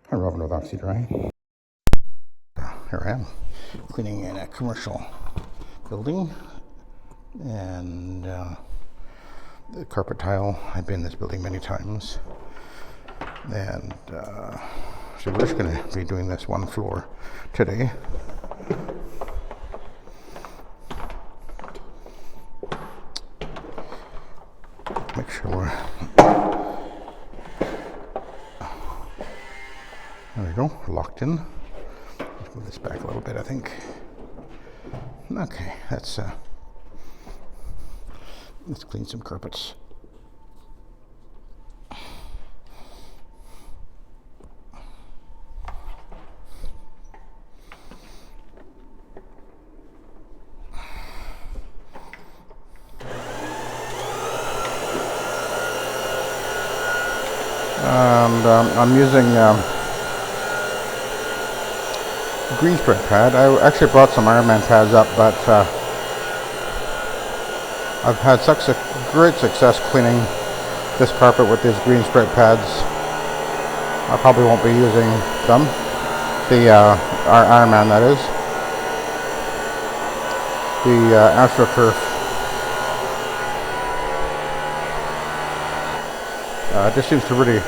Hi, Robin with Oxy-Dry. Here I am, cleaning in a commercial building, and the carpet tile. I've been in this building many times, and so we're just going to be doing this one floor today. Make sure we're... There we go, locked in. Let's move this back a little bit, I think. Okay, let's clean some carpets. And I'm using green stripe pad. I actually brought some Iron Man pads up, but I've had such a great success cleaning this carpet with these green stripe pads. I probably won't be using them. The Iron Man, that is. The AstroTurf just seems to really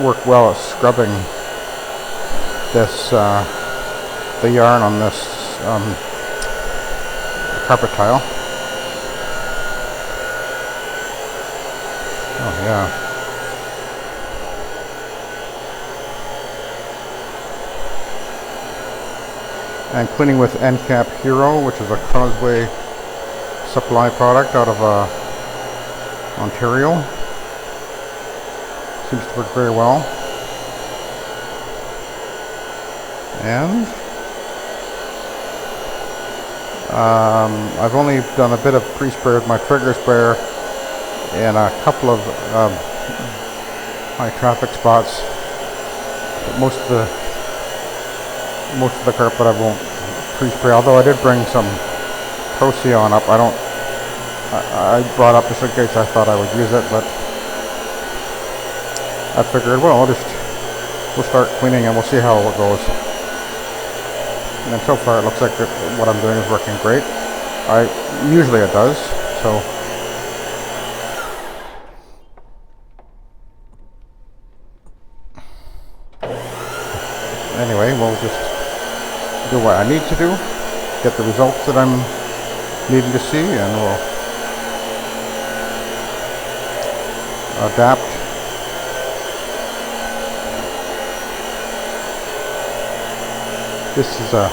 work well at scrubbing this the yarn on this carpet tile. Oh yeah. And cleaning with NCAP Hero, which is a Causeway Supply product out of Ontario. Seems to work very well. And I've only done a bit of pre-spray with my trigger sprayer in a couple of high traffic spots. But most of the carpet I won't pre-spray, although I did bring some Procyon up. I brought up just in case I thought I would use it, but I figured, well, we'll start cleaning and we'll see how it goes. And so far it looks like what I'm doing is working great. Usually it does, so. Anyway, we'll just do what I need to do, get the results that I'm needing to see, and we'll adapt. This is a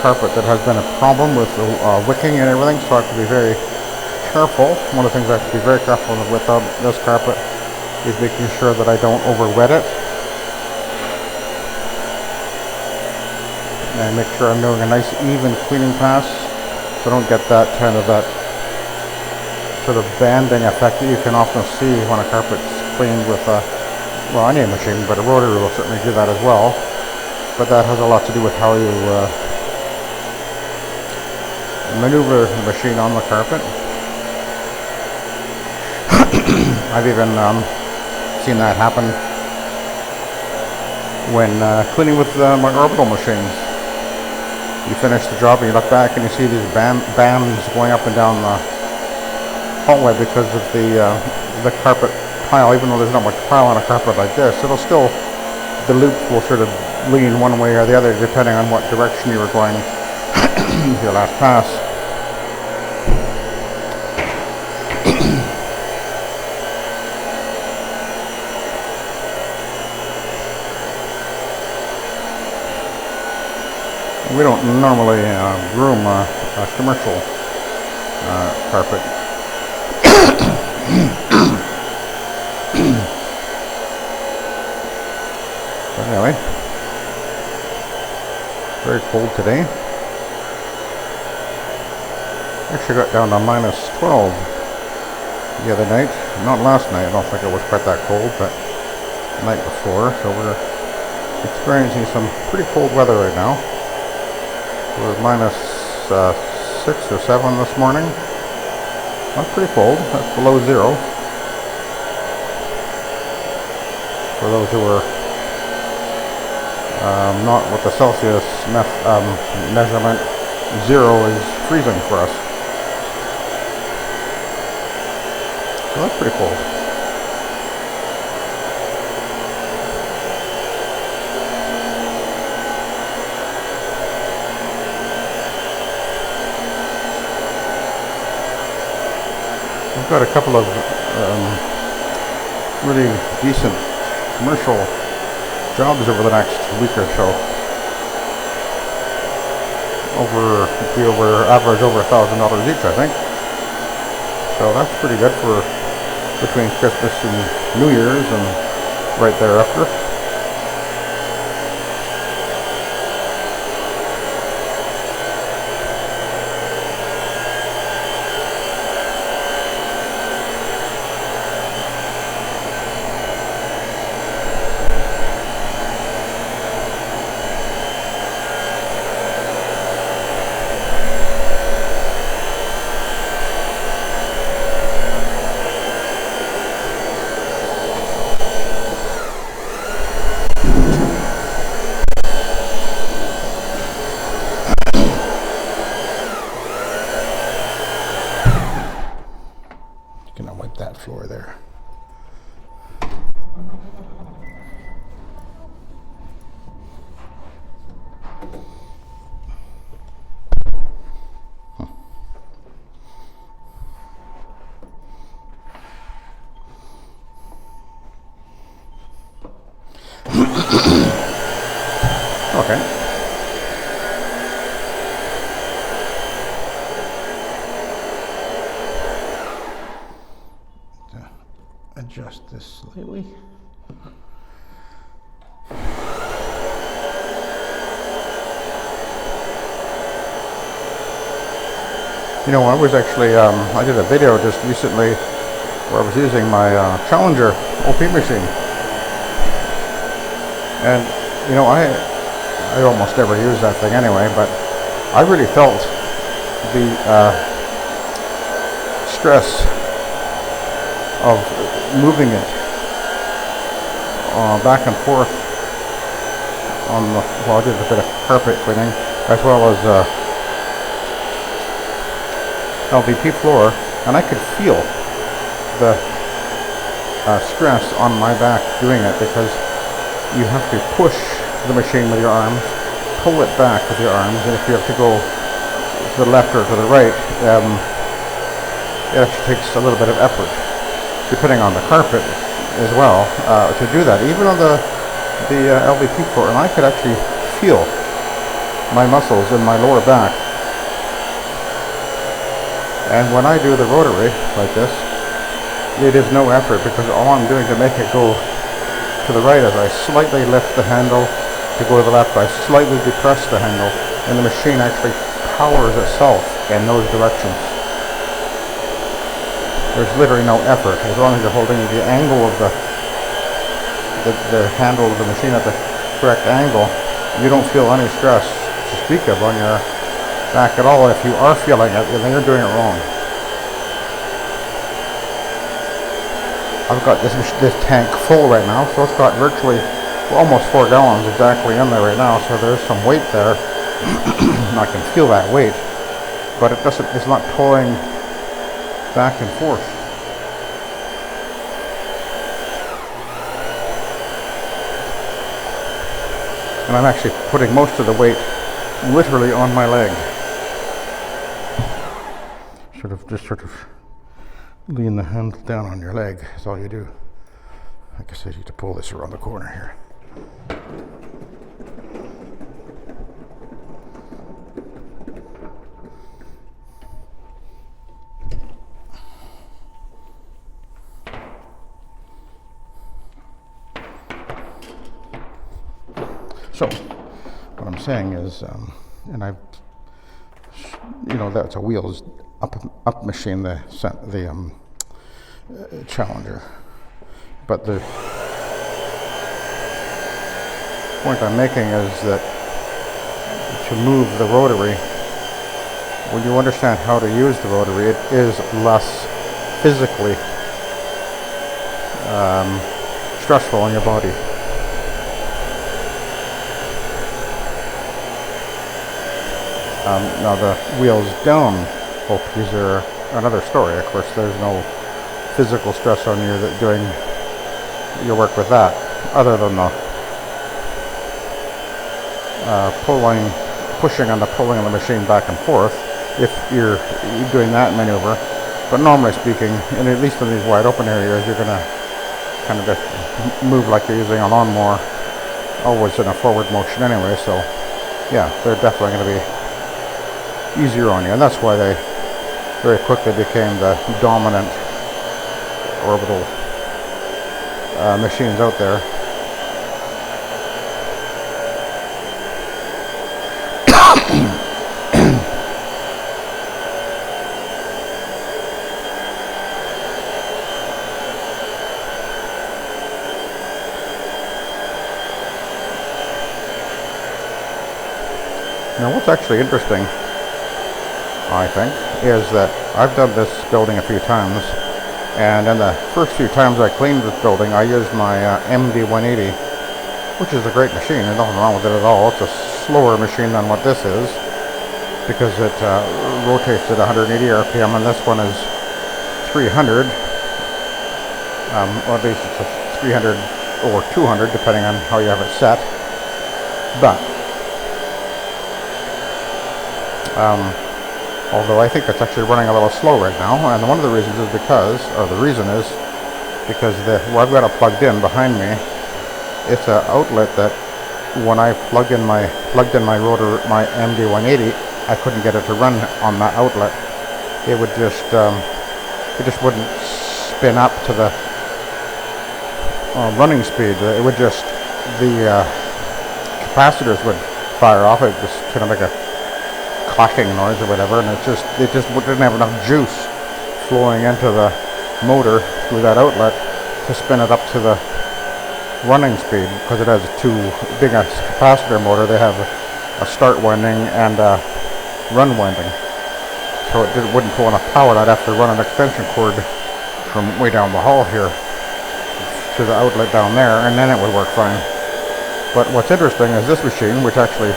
carpet that has been a problem with wicking and everything, so I have to be very careful. One of the things I have to be very careful with this carpet is making sure that I don't over wet it. And make sure I'm doing a nice even cleaning pass, so I don't get that sort of banding effect that you can often see when a carpet's cleaned with well, any machine, but a rotary will certainly do that as well. But that has a lot to do with how you maneuver the machine on the carpet. I've even seen that happen when cleaning with my orbital machines. You finish the job and you look back and you see these bands going up and down the hallway because of the carpet pile. Even though there's not much pile on a carpet like this, it'll still, the loops will sort of lean one way or the other depending on what direction you were going with your last pass. We don't normally groom a commercial carpet. But anyway, very cold today. Actually got down to -12 the other night. Not last night, I don't think it was quite that cold, but the night before. So we're experiencing some pretty cold weather right now. We're -6 or 7 this morning. That's pretty cold. That's below zero. For those who are not with the Celsius measurement. 0 is freezing for us. So that's pretty cool. We've got a couple of really decent commercial jobs over the next week or so. Average over $1,000 each, I think. So that's pretty good for between Christmas and New Year's and right thereafter. Gonna wipe that floor there. Okay. Adjust this slightly. You know, I was actually, I did a video just recently where I was using my Challenger OP machine. And, you know, I almost never use that thing anyway, but I really felt the stress of moving it back and forth on the, well, I did a bit of carpet cleaning as well as LVP floor, and I could feel the stress on my back doing it, because you have to push the machine with your arms, pull it back with your arms, and if you have to go to the left or to the right, it actually takes a little bit of effort, depending on the carpet as well, to do that. Even on the LVP floor, and I could actually feel my muscles in my lower back. And when I do the rotary like this, it is no effort, because all I'm doing to make it go to the right is I slightly lift the handle. To go to the left, I slightly depress the handle, and the machine actually powers itself in those directions. There's literally no effort, as long as you're holding the angle of the handle of the machine at the correct angle. You don't feel any stress to speak of on your back at all. If you are feeling it, then you're doing it wrong. I've got this tank full right now, so it's got virtually almost 4 gallons exactly in there right now, so there's some weight there. And I can feel that weight, but it's not pulling back and forth. And I'm actually putting most of the weight literally on my leg. Sort of lean the handle down on your leg is all you do. I guess I need to pull this around the corner here. So, what I'm saying is, and I've, you know, that's a wheels up machine, the Challenger. But the point I'm making is that to move the rotary, when you understand how to use the rotary, it is less physically stressful on your body. Now the wheels down OPs are another story. Of course, there's no physical stress on you that doing your work with that, other than the pushing and the pulling of the machine back and forth, if you're doing that maneuver. But normally speaking, and at least in these wide open areas, you're going to kind of just move like you're using a lawnmower, always in a forward motion anyway. So yeah, they're definitely going to be easier on you, and that's why they very quickly became the dominant orbital machines out there. Now, what's actually interesting, I think, is that I've done this building a few times, and in the first few times I cleaned this building, I used my MD180, which is a great machine. There's nothing wrong with it at all. It's a slower machine than what this is, because it rotates at 180 RPM, and this one is 300, or at least it's a 300 or 200, depending on how you have it set. But although I think it's actually running a little slow right now, and one of the reasons is because, or the reason is because where I've got it plugged in behind me, it's an outlet that when I plugged in my rotor, my MD180, I couldn't get it to run on that outlet. It would just, it just wouldn't spin up to the running speed. It would just, the capacitors would fire off. It just kind of make a clacking noise or whatever, and it just didn't have enough juice flowing into the motor through that outlet to spin it up to the running speed, because it has being a capacitor motor, they have a start winding and a run winding, so it wouldn't pull enough power. I'd have to run an extension cord from way down the hall here to the outlet down there, and then it would work fine. But what's interesting is this machine, which actually,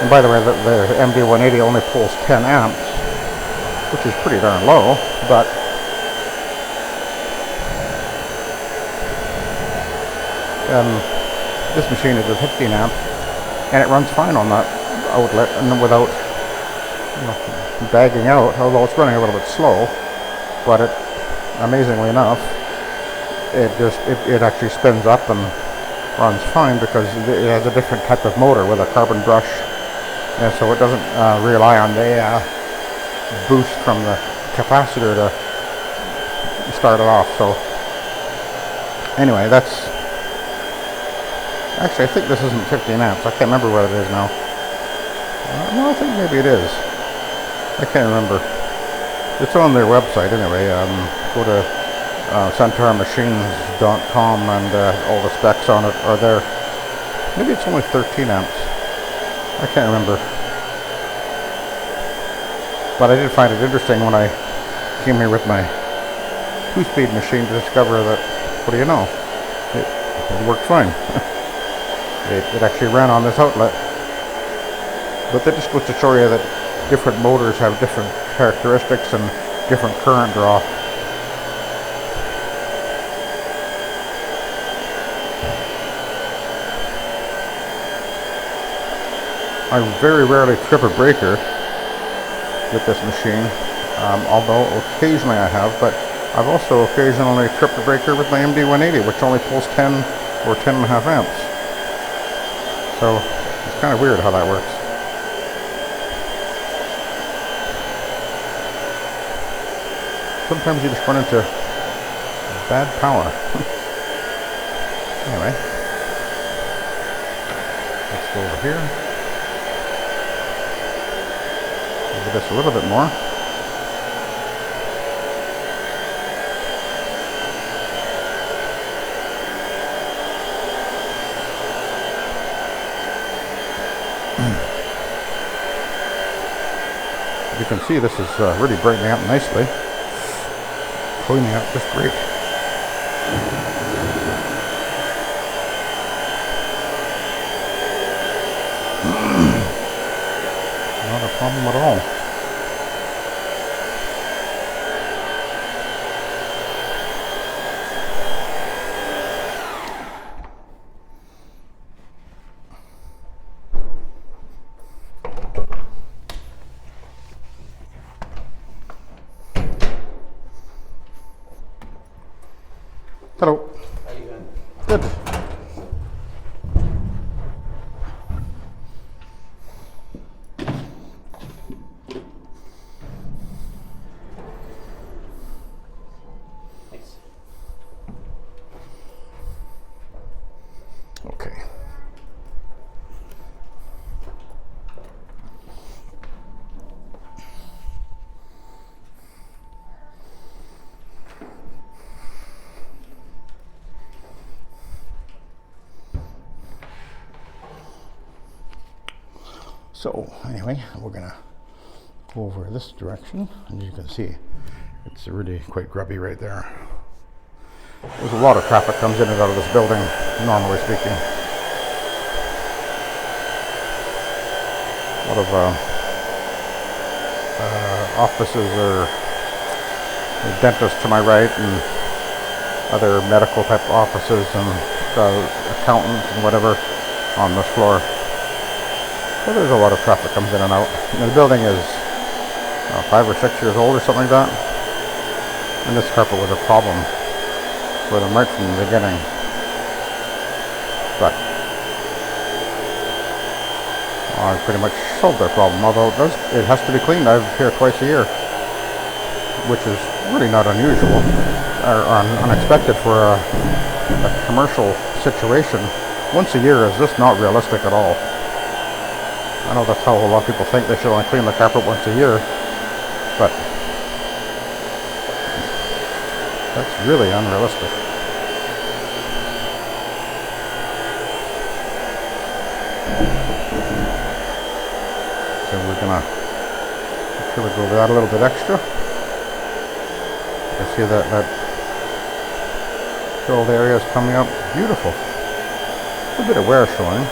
and by the way, the MD180 only pulls 10 amps, which is pretty darn low, but this machine is a 15 amp, and it runs fine on that outlet and without, bagging out, although it's running a little bit slow. But it, amazingly enough, it actually spins up and runs fine, because it has a different type of motor with a carbon brush. And so it doesn't rely on the boost from the capacitor to start it off. So anyway, that's actually, I think this isn't 15 amps. I can't remember what it is now. No, I think maybe it is. I can't remember. It's on their website anyway. Go to centaurmachines.com, and all the specs on it are there. Maybe it's only 13 amps. I can't remember. But I did find it interesting when I came here with my 2-speed machine to discover that, what do you know, it worked fine. it actually ran on this outlet. But that just goes to show you that different motors have different characteristics and different current draw. I very rarely trip a breaker with this machine, although occasionally I have, but I've also occasionally tripped a breaker with my MD180, which only pulls 10 or 10.5 amps. So it's kind of weird how that works. Sometimes you just run into bad power. Anyway, let's go over here. Give this a little bit more. You can see this is really brightening up nicely. Cleaning up just great. A lot of problem at all. Hello. How you doing? Good. Thanks. Okay. So anyway, we're gonna go over this direction, and you can see it's really quite grubby right there. There's a lot of traffic comes in and out of this building, normally speaking. A lot of offices or the dentist to my right, and other medical type offices, and accountants and whatever on this floor. So there's a lot of traffic comes in and out. And the building is 5 or 6 years old or something like that. And this carpet was a problem for them right from the beginning. But I pretty much solved their problem, although it has to be cleaned. I'm here twice a year, which is really not unusual or unexpected for a commercial situation. Once a year is just not realistic at all. I know that's how a lot of people think they should only clean the carpet once a year, but that's really unrealistic. So we're gonna make sure we go over that a little bit extra. You can see that filled area is coming up beautiful. A bit of wear showing.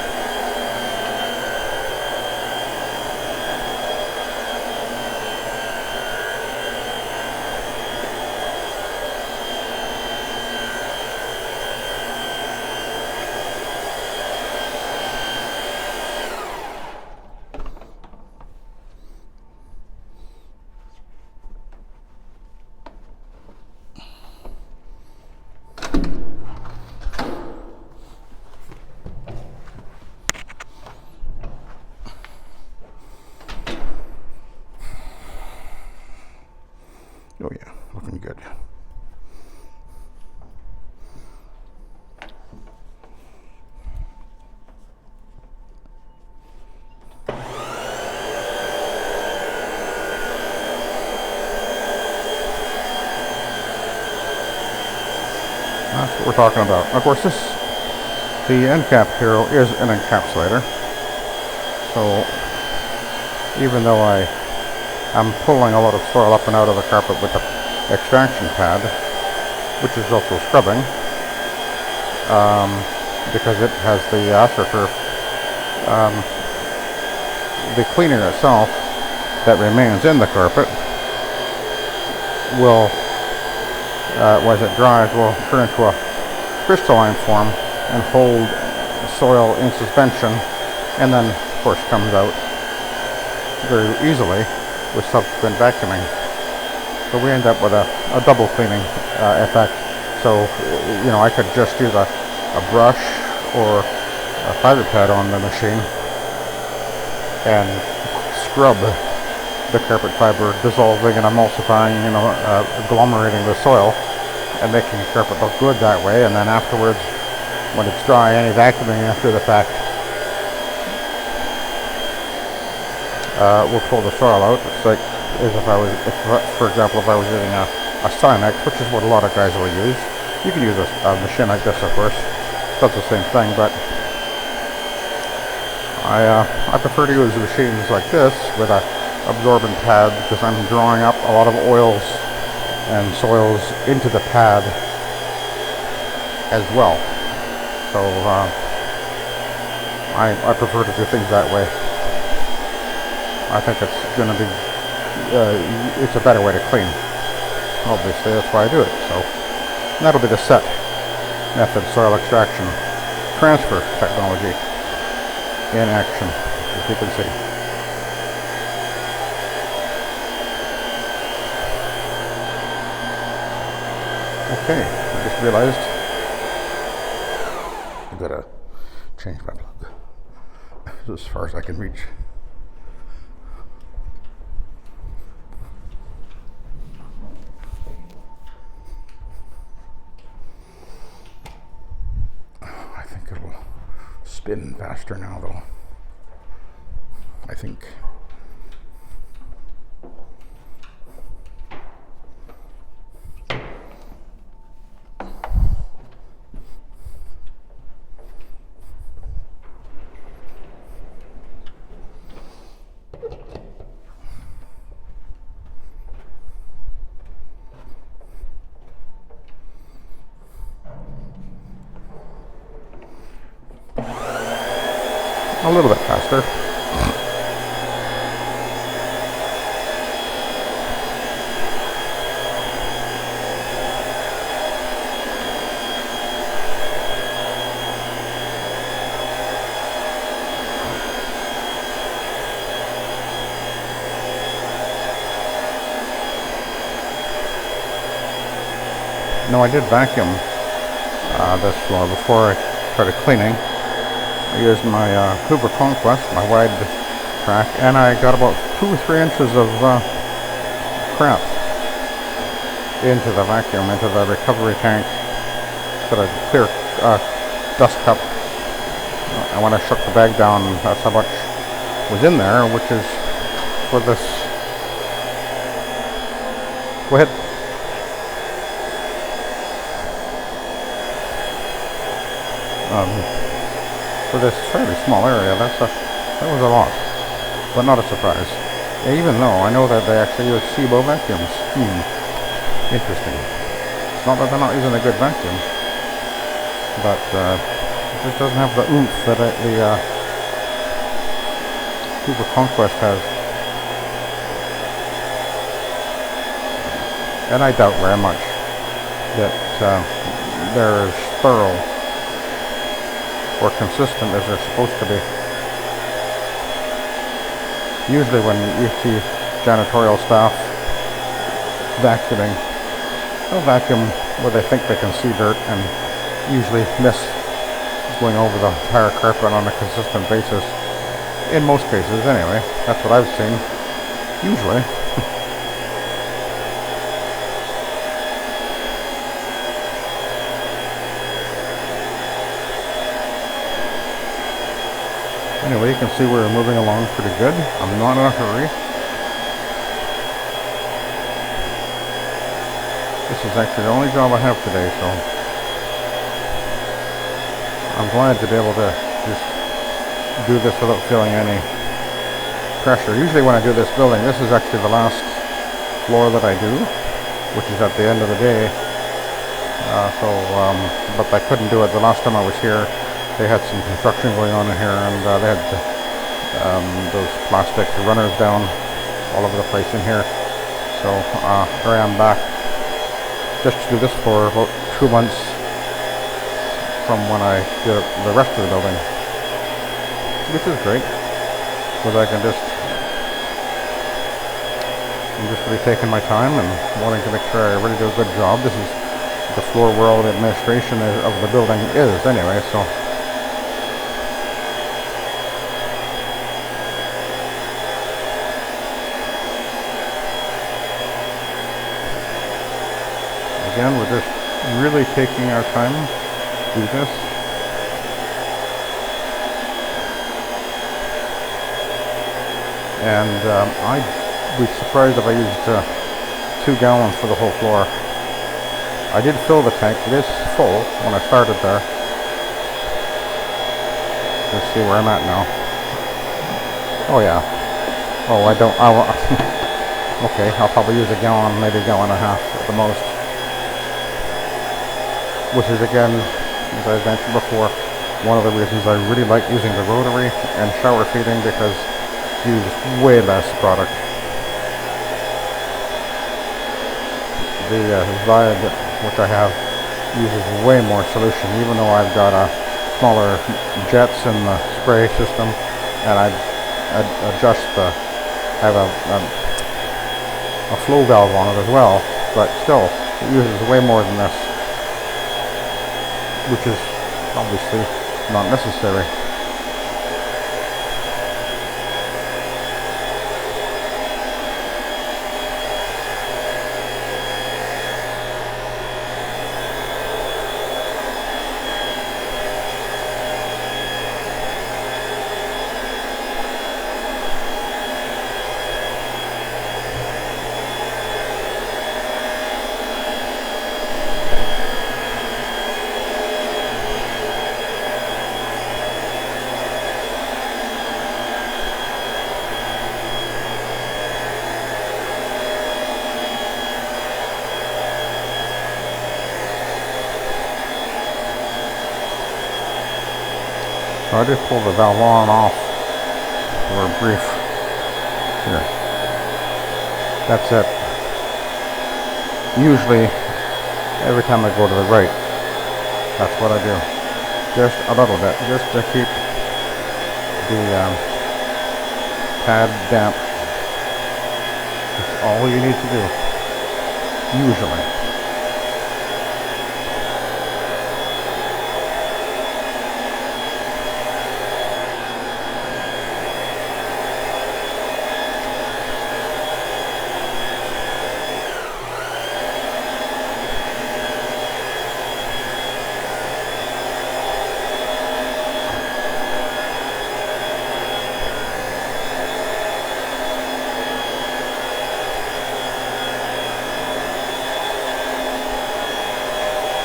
Oh yeah, looking good. That's what we're talking about. Of course, the end cap here is an encapsulator. So even though I'm pulling a lot of soil up and out of the carpet with the extraction pad, which is also scrubbing, because it has the AstroTurf. The cleaner itself that remains in the carpet will, as it dries, will turn into a crystalline form and hold soil in suspension, and then of course comes out very easily with subsequent vacuuming. So we end up with a double cleaning effect. So, you know, I could just use a brush or a fiber pad on the machine and scrub the carpet fiber, dissolving and emulsifying, you know, agglomerating the soil and making the carpet look good that way. And then afterwards, when it's dry, any vacuuming after the fact will pull the soil out. It's like as if I was, for example, if I was using a Simex, which is what a lot of guys will use. You can use a machine like this, of course. It does the same thing, but I prefer to use machines like this with a absorbent pad because I'm drawing up a lot of oils and soils into the pad as well. So I prefer to do things that way. I think it's going to be, it's a better way to clean. Obviously, that's why I do it. So that'll be the SETT method, soil extraction transfer technology in action, as you can see. Okay, I just realized I've got to change my plug. As far as I can reach. I think it'll spin faster now, though. I think. A little bit faster. No, I did vacuum this floor before I started cleaning. I used my Hoover Conquest, my wide track, and I got about 2 or 3 inches of crap into the vacuum, into the recovery tank, sort of clear dust cup. And when I shook the bag down, that's how much was in there, which is for this. Go ahead. For this fairly small area, that was a lot, but not a surprise. Even though I know that they actually use SEBO vacuums. Interesting. It's not that they're not using a good vacuum, but it just doesn't have the oomph that the Hoover Conquest has. And I doubt very much that they're as thorough or consistent as they're supposed to be. Usually when you see janitorial staff vacuuming, they'll vacuum where they think they can see dirt, and usually mist is going over the entire carpet on a consistent basis. In most cases anyway, that's what I've seen, usually. Anyway, you can see we're moving along pretty good. I'm not in a hurry. This is actually the only job I have today, so I'm glad to be able to just do this without feeling any pressure. Usually when I do this building, this is actually the last floor that I do, which is at the end of the day. But I couldn't do it the last time I was here. They had some construction going on in here, and they had those plastic runners down all over the place in here. So here I am back just to do this for about 2 months from when I did the rest of the building, which is great, because I'm just really taking my time and wanting to make sure I really do a good job. This is the floor where all the administration of the building is anyway, so. Again, we're just really taking our time to do this. And I'd be surprised if I used 2 gallons for the whole floor. I did fill the tank. It is full when I started there. Let's see where I'm at now. Oh yeah. Oh, I don't. Okay, I'll probably use a gallon, maybe a gallon and a half at the most. Which is, again, as I mentioned before, one of the reasons I really like using the rotary and shower feeding, because use way less product. The Vibe, which I have, uses way more solution, even though I've got smaller jets in the spray system, and I adjust I have a flow valve on it as well, but still it uses way more than this, which is obviously not necessary. So I just pulled the valve on and off for a brief here. That's it. Usually, every time I go to the right, that's what I do. Just a little bit, just to keep the pad damp. That's all you need to do, usually.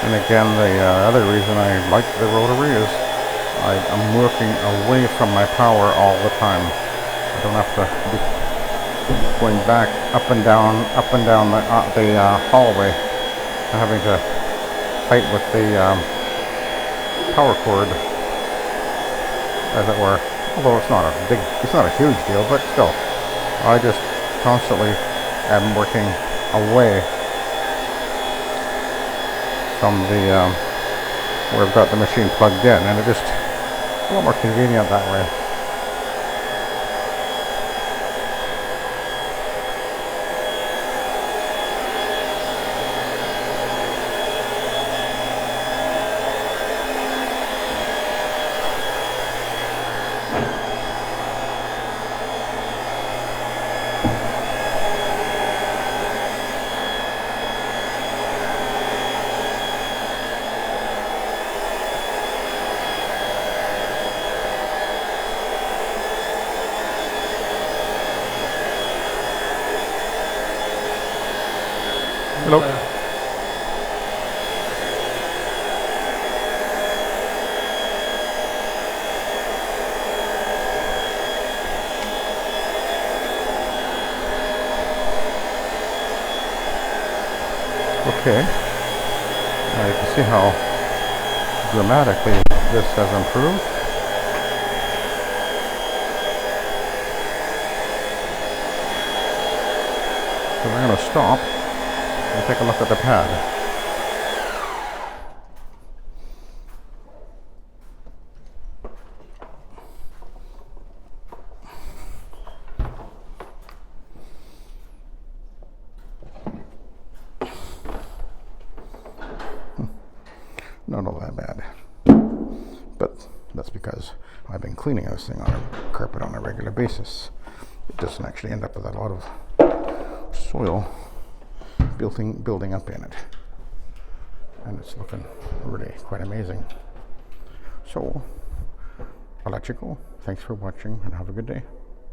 And again, the other reason I like the rotary is I'm working away from my power all the time. I don't have to be going back up and down the hallway and having to fight with the power cord, as it were. Although it's not a huge deal, but still, I just constantly am working away from the where I've got the machine plugged in, and it's just a lot more convenient that way. Hello. Okay. Now you can see how dramatically this has improved. So we're going to stop and take a look at the pad. Not all that bad, but that's because I've been cleaning this thing on a carpet on a regular basis. It doesn't actually end up with a lot of soil building up in it, and it's looking really quite amazing. So I'll let you go. Thanks for watching and have a good day.